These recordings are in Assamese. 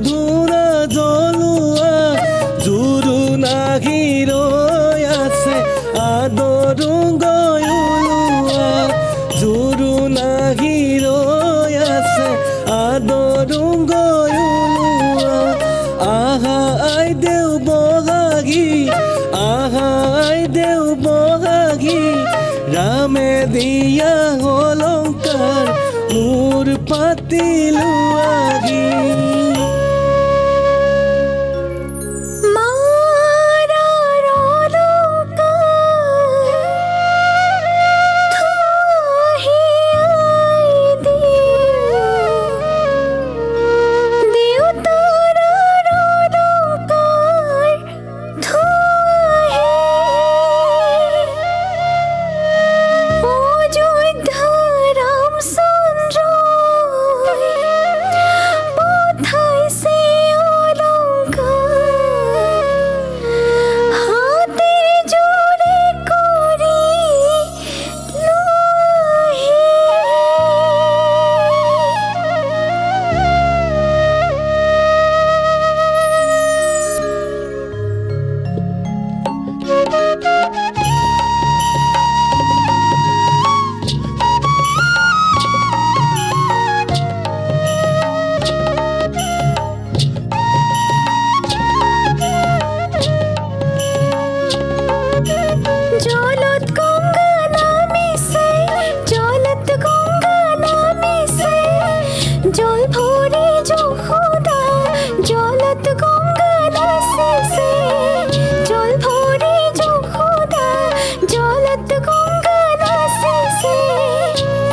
ধুৰা জ্বলোৱা জুৰু নাহি ৰৈ আছে আদৰো গৈ ওলোৱা জুৰু নাহি ৰৈ আছে আদৰো গৈ ওলোৱা আহা আই দেও বহাগী আহা আই দেও বহাগী ৰামে দিয়া অলংকাৰ মোৰ পাতিলো আগি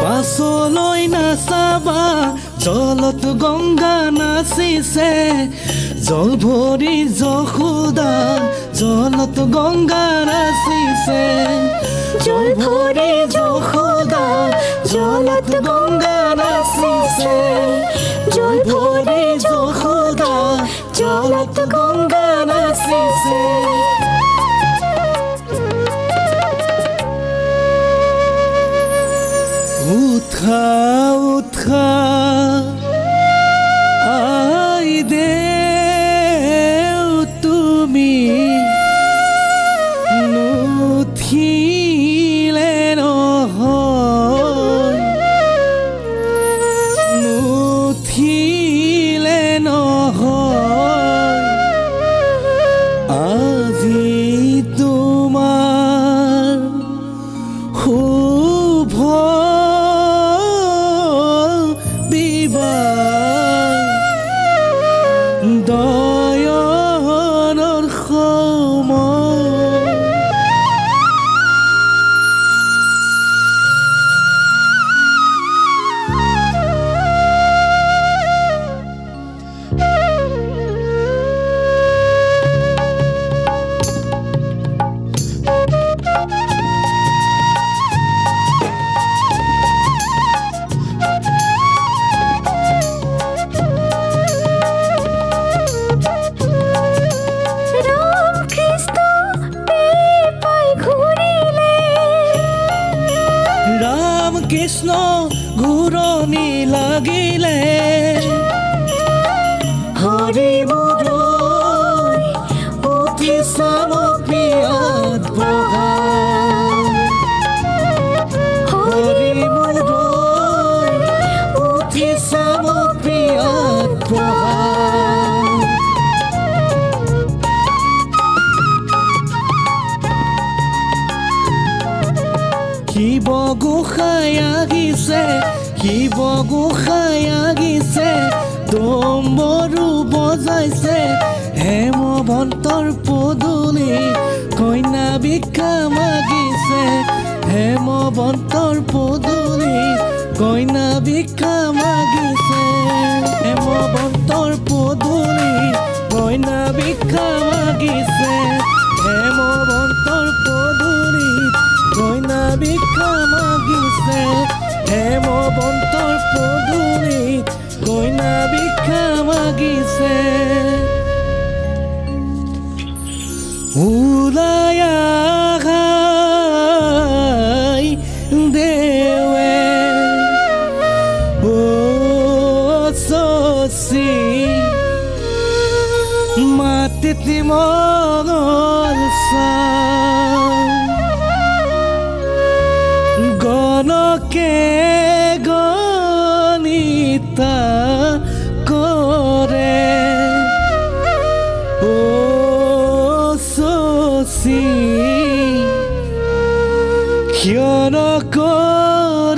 পাছলৈ নাচাবা জলত গংগা নাচিছে জল ভৰি যশোদা জলত গংগা নাচিছে জল ভৰি যশোদা জলত গংগা নাচিছে জল ভৰি যশোদা জলত গংগা নাচিছে উঠা উঠা আই দেও তুমি নুঠিলে নহয় নুঠিলে নহয় আজি তোমাৰ শুভ দয়নৰ সময় কৃষ্ণ ঘূৰণি লাগিলে হৰি মুৰৈ অতি চামপিয়াত বহা হৰি মুৰৈ অতি চামপিয়াত বহা শিৱ গোসাঁই আহিছে শিৱ গোসাঁই আহিছে ডম্বৰু বজাইছে হেমৱন্তৰ পদূলি কইনা ভিক্ষা মাগিছে হেমৱন্তৰ পদূলি কইনা ভিক্ষা মাগিছে হেমৱন্তৰ পদূলি কইনা ভিক্ষা মাগিছে হেমৱন্তৰ পদূলি কইনা ভিক্ষা মাগিছে হেমৱন্তৰ পদূলিত কইনা ভিক্ষা মাগিছে ওলাই আহাই দেৱে অ চচি মাটিত মঙল গণকে গণিতা কৰে ও শশী কিয় নকৰিছা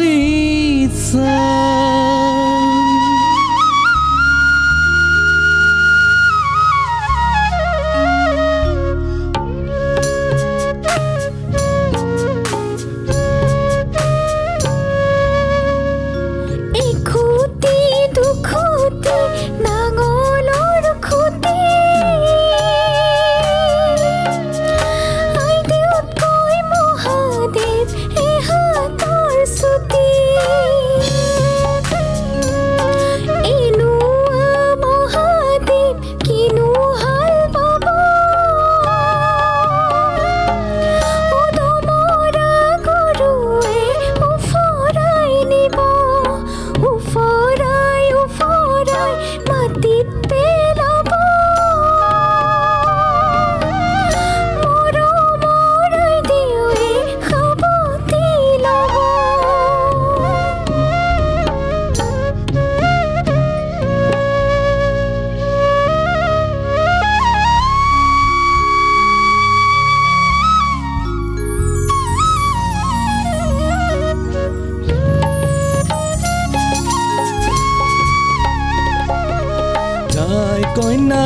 কইনা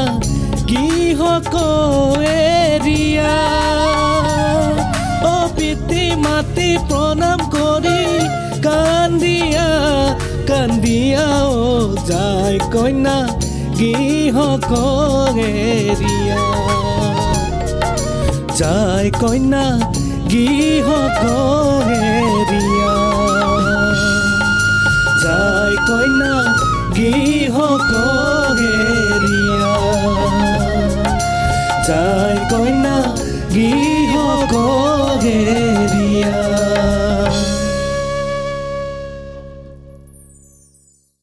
গৃহক এৰিয়া পিতৃ মাতৃ প্ৰণাম কৰি কান্দিয়া কান্দিয়া যায় কইনা গৃহক এৰিয়া যায় কইনা গৃহক এৰিয়া যায় কইনা গৃহক এৰিয়া যায় কইনা গৃহক এৰিয়া